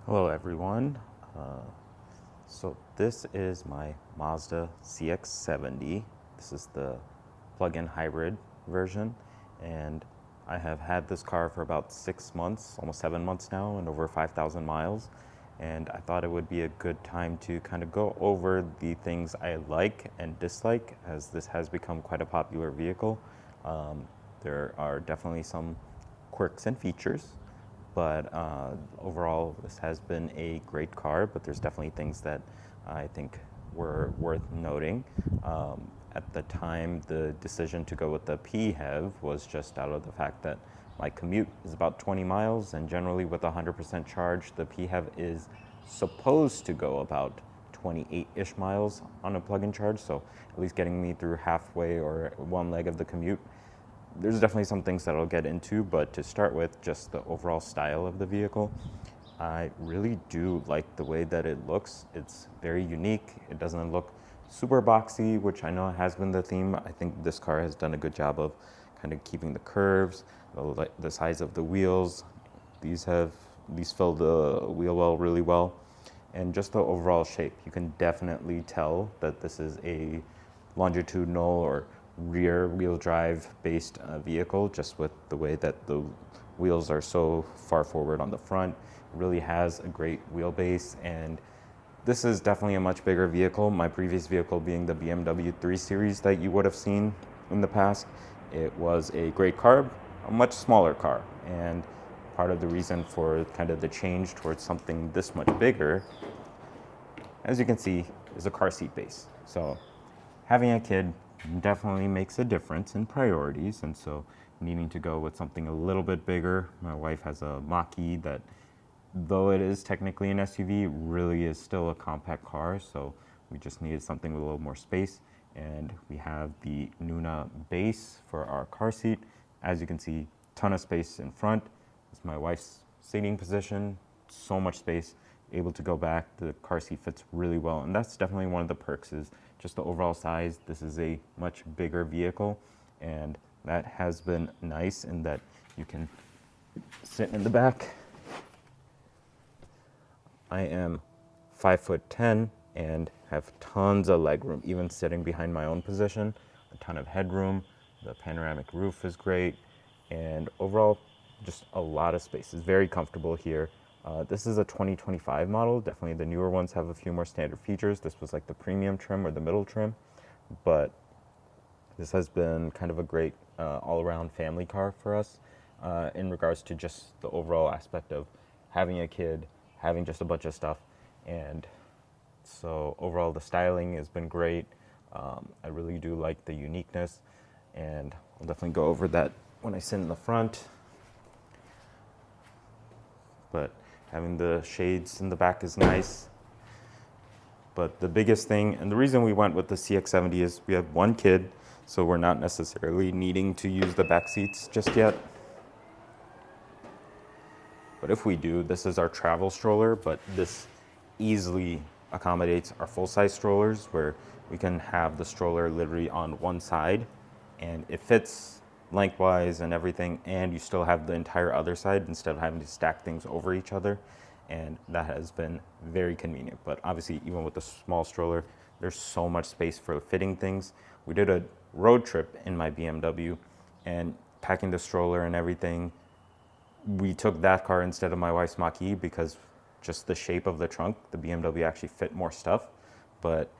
Hello everyone. Uh, so this is my Mazda CX-70. This is the plug-in hybrid version, and I have had this car for about 6 months, almost 7 months now, and over 5,000 miles. And I thought it would be a good time to kind of go over the things I like and dislike, as this has become quite a popular vehicle. There are definitely some quirks and features, but overall, this has been a great car, but there's definitely things that I think were worth noting. At the time, the decision to go with the PHEV was just out of the fact that my commute is about 20 miles, and generally with 100% charge, the PHEV is supposed to go about 28-ish miles on a plug-in charge, so at least getting me through halfway or one leg of the commute. There's definitely some things that I'll get into, but to start with, just the overall style of the vehicle. I really do like the way that it looks. It's very unique. It doesn't look super boxy, which I know has been the theme. I think this car has done a good job of kind of keeping the curves, the size of the wheels. These fill the wheel well really well, and just the overall shape. You can definitely tell that this is a longitudinal or rear wheel drive based vehicle, just with the way that the wheels are so far forward on the front. It really has a great wheelbase, and this is definitely a much bigger vehicle. My previous vehicle being the BMW 3 Series that you would have seen in the past. It was a great car, a much smaller car, and part of the reason for kind of the change towards something this much bigger, as you can see, is a car seat base. So having a kid definitely makes a difference in priorities, and so needing to go with something a little bit bigger. My wife has a Mach-E that, though it is technically an SUV, really is still a compact car, so we just needed something with a little more space. And we have the Nuna base for our car seat. As you can see, ton of space in front. It's my wife's seating position, so much space, able to go back. The car seat fits really well, and that's definitely one of the perks, is just the overall size. This is a much bigger vehicle, and that has been nice in that you can sit in the back. I am 5'10" and have tons of leg room, even sitting behind my own position. A ton of headroom. The panoramic roof is great, and overall, just a lot of space. It's very comfortable here. This is a 2025 model. Definitely the newer ones have a few more standard features. This was like the premium trim or the middle trim, but this has been kind of a great all-around family car for us in regards to just the overall aspect of having a kid, having just a bunch of stuff. And so overall, the styling has been great. I really do like the uniqueness, and I'll definitely go over that when I sit in the front. But having the shades in the back is nice. But the biggest thing, and the reason we went with the CX-70, is we have one kid, so we're not necessarily needing to use the back seats just yet. But if we do, this is our travel stroller, but this easily accommodates our full-size strollers, where we can have the stroller literally on one side, and it fits lengthwise and everything, and you still have the entire other side instead of having to stack things over each other, and that has been very convenient. But obviously, even with the small stroller, there's so much space for fitting things. We did a road trip in my BMW, and packing the stroller and everything, we took that car instead of my wife's Mach-E because just the shape of the trunk, the BMW actually fit more stuff. But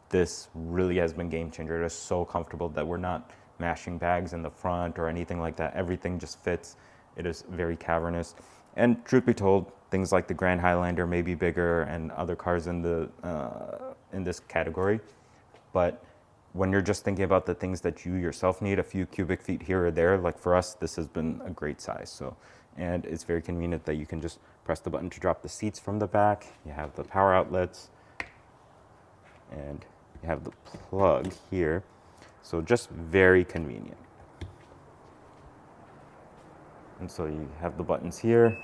this really has been game changer. It is so comfortable that we're not mashing bags in the front or anything like that. Everything just fits. It is very cavernous. And truth be told, things like the Grand Highlander may be bigger and other cars in this category. But when you're just thinking about the things that you yourself need, a few cubic feet here or there, like for us, this has been a great size. So, and it's very convenient that you can just press the button to drop the seats from the back. You have the power outlets, and you have the plug here. So just very convenient. And so you have the buttons here.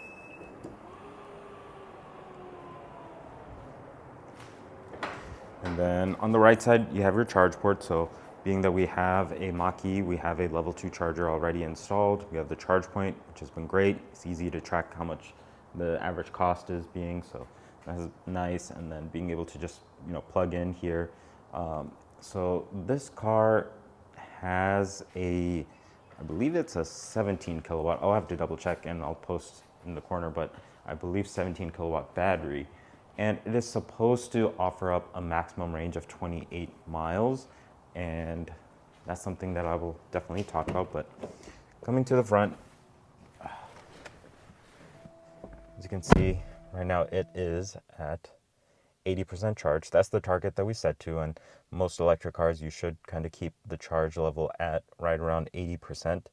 And then on the right side, you have your charge port. So being that we have a Mach-E, we have a level 2 charger already installed. We have the charge point, which has been great. It's easy to track how much the average cost is being. So that's nice. And then being able to just, plug in here. So this car has I believe it's a 17 kilowatt. I'll have to double check and I'll post in the corner, but I believe 17 kilowatt battery. And it is supposed to offer up a maximum range of 28 miles. And that's something that I will definitely talk about. But coming to the front, as you can see right now, it is at 80% charge. That's the target that we set to, and most electric cars, you should kind of keep the charge level at right around 80%,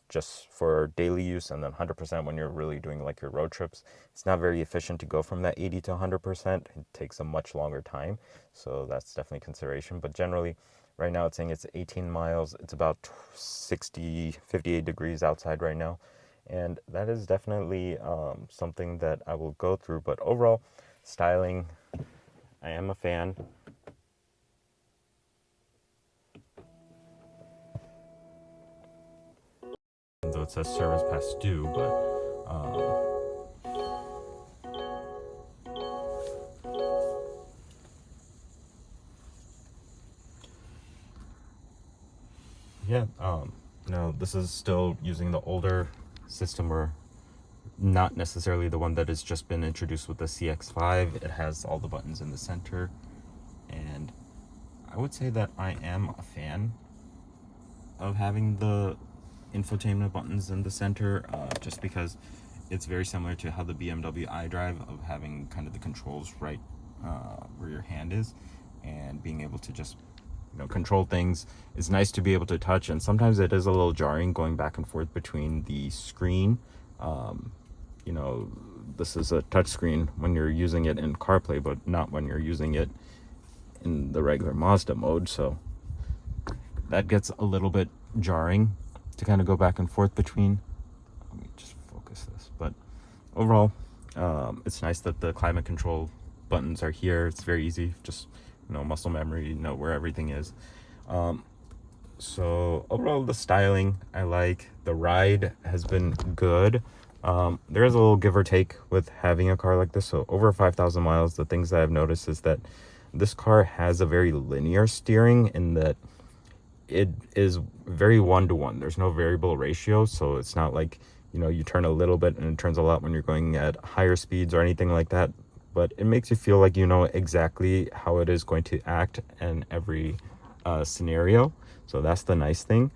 just for daily use, and then 100% when you're really doing like your road trips. It's not very efficient to go from that 80 to 100%. It takes a much longer time, so that's definitely consideration. But generally, right now it's saying it's 18 miles. It's about 58 degrees outside right now, and that is definitely something that I will go through. But overall, styling, I am a fan. Though it says service past due, but yeah, this is still using the older system, or not necessarily the one that has just been introduced with the CX-5. It has all the buttons in the center, and I would say that I am a fan of having the infotainment buttons in the center, just because it's very similar to how the BMW iDrive, of having kind of the controls right where your hand is, and being able to just control things. Is nice to be able to touch, and sometimes it is a little jarring going back and forth between the screen. This is a touch screen when you're using it in CarPlay, but not when you're using it in the regular Mazda mode, so that gets a little bit jarring to kind of go back and forth between. Let me just focus this. But overall, it's nice that the climate control buttons are here. It's very easy, just muscle memory, know where everything is. So overall, the styling I like. The ride has been good. There is a little give or take with having a car like this. So over 5,000 miles, the things that I've noticed is that this car has a very linear steering, in that it is very one-to-one. There's no variable ratio, so it's not like you turn a little bit and it turns a lot when you're going at higher speeds or anything like that. But it makes you feel like exactly how it is going to act in every scenario. So that's the nice thing.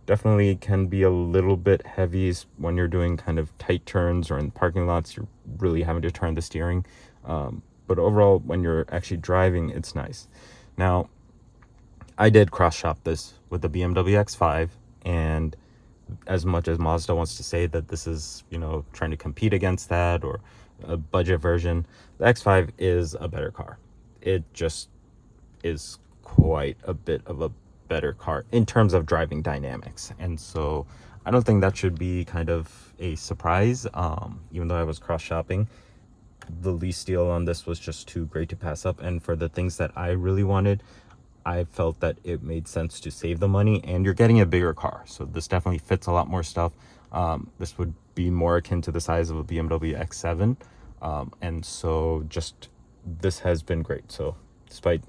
Definitely can be a little bit heavy when you're doing kind of tight turns, or in parking lots you're really having to turn the steering. But overall, when you're actually driving, it's nice. Now, I did cross shop this with the BMW X5, and as much as Mazda wants to say that this is, trying to compete against that, or a budget version, the X5 is a better car. It just is quite a bit of a better car in terms of driving dynamics. And so I don't think that should be kind of a surprise. Even though I was cross shopping, the lease deal on this was just too great to pass up. And for the things that I really wanted, I felt that it made sense to save the money, and you're getting a bigger car. So this definitely fits a lot more stuff. This would be more akin to the size of a BMW X7. And so just, this has been great. So despite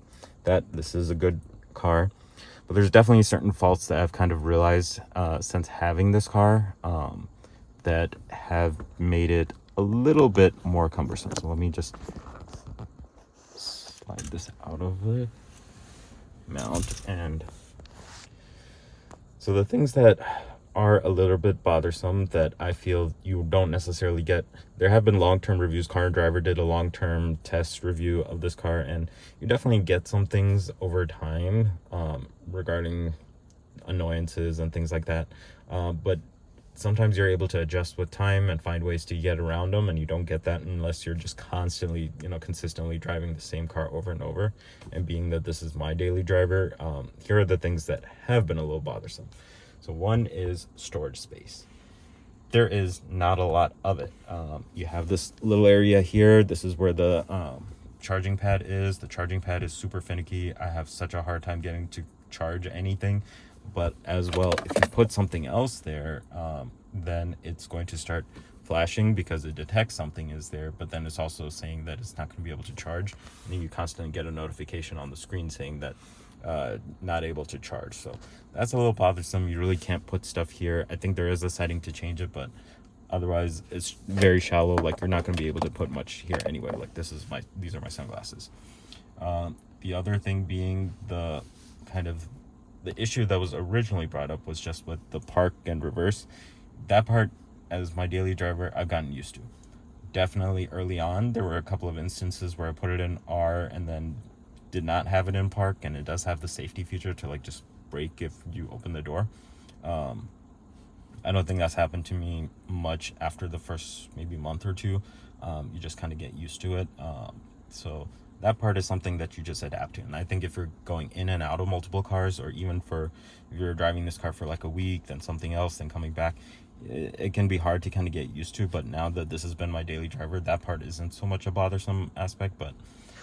that, this is a good car. But there's definitely certain faults that I've kind of realized since having this car that have made it a little bit more cumbersome. So let me just slide this out of the mount. And so the things that are a little bit bothersome that I feel you don't necessarily get, there have been long-term reviews. Car and Driver did a long-term test review of this car, and you definitely get some things over time regarding annoyances and things like that, but sometimes you're able to adjust with time and find ways to get around them, and you don't get that unless you're just constantly, consistently driving the same car over and over. And being that this is my daily driver, here are the things that have been a little bothersome. So one is storage space. There is not a lot of it. You have this little area here. This is where the charging pad is. The charging pad is super finicky. I have such a hard time getting to charge anything. But as well, if you put something else there, then it's going to start flashing because it detects something is there, but then it's also saying that it's not going to be able to charge. And then you constantly get a notification on the screen saying that not able to charge. So that's a little bothersome. You really can't put stuff here. I think there is a setting to change it, but otherwise it's very shallow. Like, you're not going to be able to put much here anyway. Like, these are my sunglasses. The other thing being the issue that was originally brought up was just with the park and reverse. That part, as my daily driver, I've gotten used to. Definitely early on, there were a couple of instances where I put it in R and then did not have it in park, and it does have the safety feature to like just brake if you open the door. I don't think that's happened to me much after the first maybe month or two. You just kind of get used to it. So that part is something that you just adapt to. And I think if you're going in and out of multiple cars, or even if you're driving this car for like a week, then something else, then coming back, it can be hard to kind of get used to. But now that this has been my daily driver, that part isn't so much a bothersome aspect. But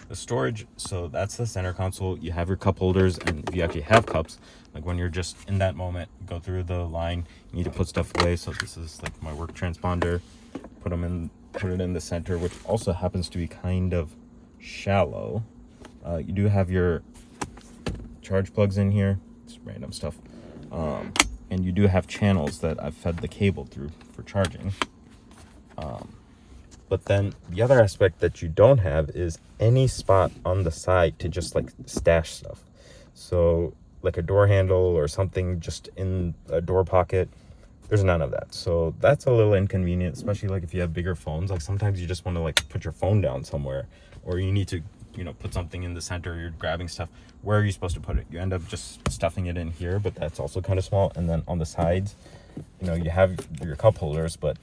the storage, so that's the center console. You have your cup holders, and if you actually have cups, like when you're just in that moment, go through the line, you need to put stuff away. So this is like my work transponder. Put it in the center, which also happens to be kind of shallow. You do have your charge plugs in here. It's random stuff. And you do have channels that I've fed the cable through for charging. But then the other aspect that you don't have is any spot on the side to just like stash stuff. So like a door handle or something just in a door pocket, there's none of that. So that's a little inconvenient, especially like if you have bigger phones. Like sometimes you just want to like put your phone down somewhere, or you need to, put something in the center, you're grabbing stuff. Where are you supposed to put it? You end up just stuffing it in here, but that's also kind of small. And then on the sides, you have your cup holders, but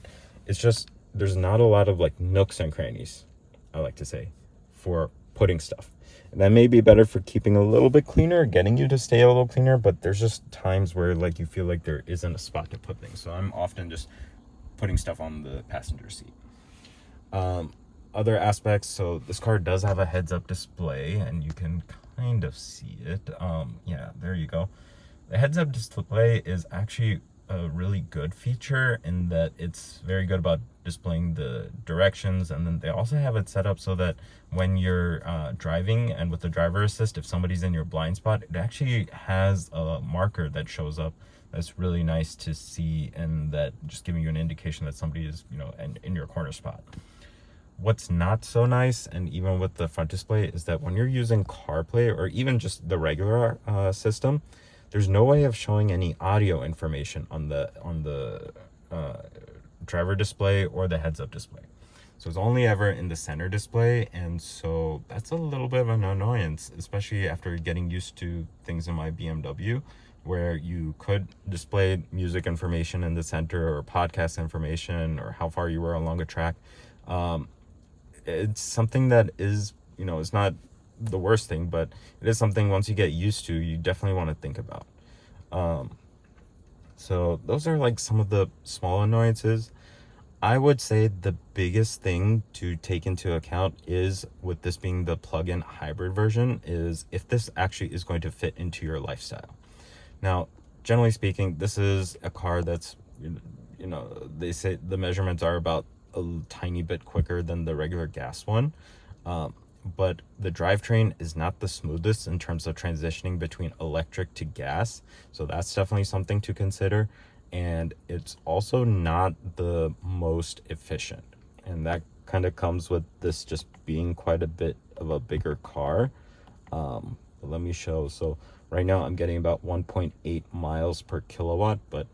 it's just, there's not a lot of like nooks and crannies, I like to say, for putting stuff. And that may be better for keeping a little bit cleaner, getting you to stay a little cleaner, but there's just times where like you feel like there isn't a spot to put things. So I'm often just putting stuff on the passenger seat. Other aspects, so this car does have a heads-up display, and you can kind of see it. Yeah, there you go. The heads-up display is actually a really good feature in that it's very good about displaying the directions, and then they also have it set up so that when you're driving and with the driver assist, if somebody's in your blind spot, it actually has a marker that shows up that's really nice to see, and that just giving you an indication that somebody is in your corner spot. What's not so nice, and even with the front display, is that when you're using CarPlay or even just the regular system, there's no way of showing any audio information on the driver display or the heads-up display. So it's only ever in the center display, and so that's a little bit of an annoyance, especially after getting used to things in my BMW, where you could display music information in the center, or podcast information, or how far you were along a track. It's something that is, it's not the worst thing, but it is something once you get used to, you definitely want to think about. So those are like some of the small annoyances. I would say the biggest thing to take into account is, with this being the plug-in hybrid version, is if this actually is going to fit into your lifestyle. Now, generally speaking, this is a car that's, they say the measurements are about a tiny bit quicker than the regular gas one. But the drivetrain is not the smoothest in terms of transitioning between electric to gas. So that's definitely something to consider. And it's also not the most efficient. And that kind of comes with this just being quite a bit of a bigger car. Let me show. So right now I'm getting about 1.8 miles per kilowatt, but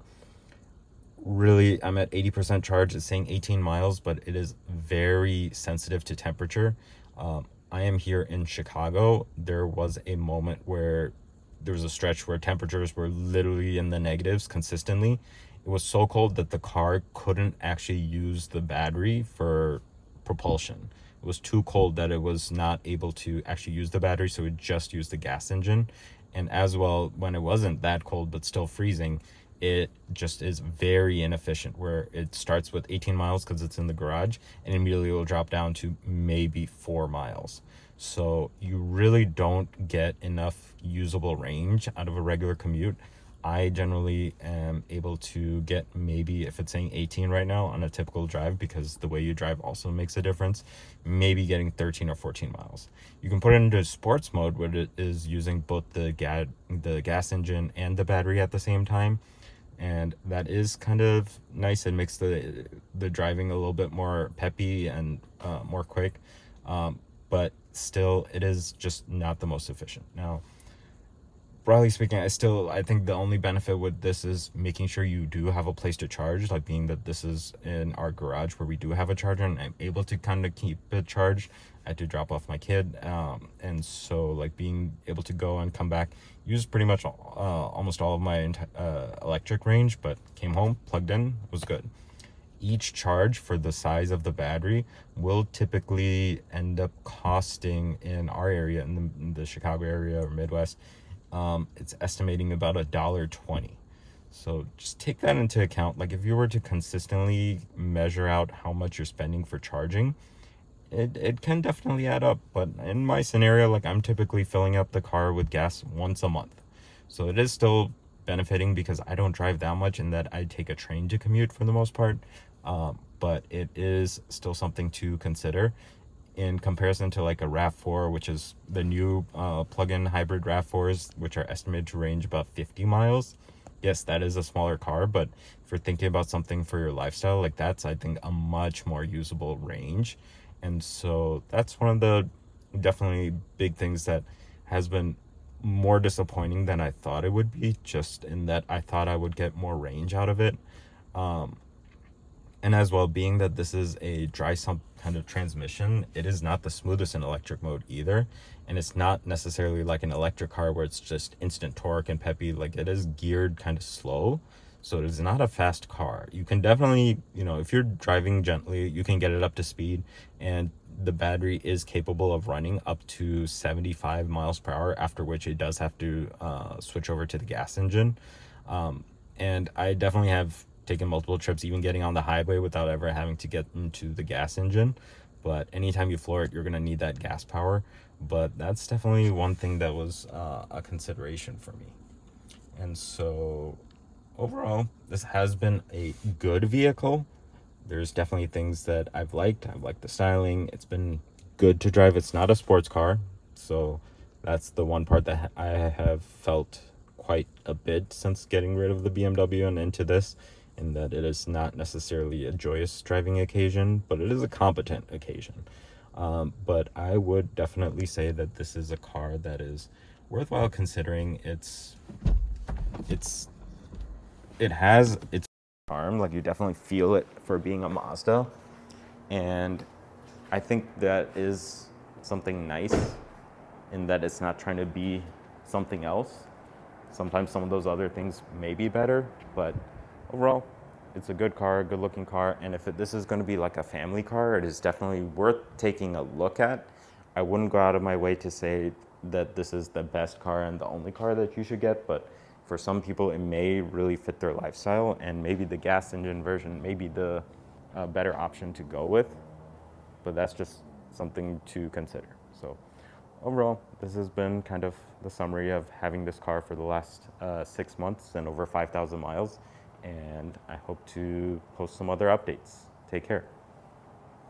really I'm at 80% charge. It's saying 18 miles, but it is very sensitive to temperature. I am here in Chicago. There was a moment where there was a stretch where temperatures were literally in the negatives consistently. It was so cold that the car couldn't actually use the battery for propulsion. It was too cold that it was not able to actually use the battery, so it just used the gas engine. And as well, when it wasn't that cold but still freezing, it just is very inefficient, where it starts with 18 miles because it's in the garage, and immediately will drop down to maybe 4 miles. So you really don't get enough usable range out of a regular commute. I generally am able to get, maybe if it's saying 18 right now on a typical drive, because the way you drive also makes a difference, maybe getting 13 or 14 miles. You can put it into sports mode, where it is using both the gas engine and the battery at the same time, and that is kind of nice. It makes the driving a little bit more peppy and more quick, but still it is just not the most efficient. Now, broadly speaking, I think the only benefit with this is making sure you do have a place to charge, like being that this is in our garage where we do have a charger and I'm able to kind of keep it charged. I had to drop off my kid, and so like being able to go and come back, use pretty much almost all of my electric range, but came home, plugged in, was good. Each charge for the size of the battery will typically end up costing, in our area, in the Chicago area or Midwest, it's estimating about $1.20. So just take that into account. Like if you were to consistently measure out how much you're spending for charging, it can definitely add up. But in my scenario, like I'm typically filling up the car with gas once a month. So it is still benefiting because I don't drive that much, and that I take a train to commute for the most part. But it is still something to consider in comparison to like a RAV4, which is the new plug-in hybrid RAV4s, which are estimated to range about 50 miles. Yes, that is a smaller car, but if you're thinking about something for your lifestyle, like that's, I think, a much more usable range. And so that's one of the definitely big things that has been more disappointing than I thought it would be, just in that I thought I would get more range out of it. And as well, being that this is a dry sump kind of transmission, it is not the smoothest in electric mode either. And it's not necessarily like an electric car where it's just instant torque and peppy. Like it is geared kind of slow. So it is not a fast car. You can definitely, if you're driving gently, you can get it up to speed. And the battery is capable of running up to 75 miles per hour, after which it does have to switch over to the gas engine. And I definitely have taken multiple trips, even getting on the highway, without ever having to get into the gas engine. But anytime you floor it, you're going to need that gas power. But that's definitely one thing that was a consideration for me. And so overall, this has been a good vehicle. There's definitely things that I've liked. I've liked the styling. It's been good to drive. It's not a sports car, so that's the one part that I have felt quite a bit since getting rid of the BMW and into this, in that it is not necessarily a joyous driving occasion, but it is a competent occasion. But I would definitely say that this is a car that is worthwhile considering. It has its charm. Like you definitely feel it for being a Mazda, and I think that is something nice, in that it's not trying to be something else. Sometimes some of those other things may be better, but overall, it's a good car, a good looking car. And if this is going to be like a family car, it is definitely worth taking a look at. I wouldn't go out of my way to say that this is the best car and the only car that you should get, but for some people, it may really fit their lifestyle, and maybe the gas engine version may be the better option to go with. But that's just something to consider. So overall, this has been kind of the summary of having this car for the last 6 months and over 5,000 miles. And I hope to post some other updates. Take care.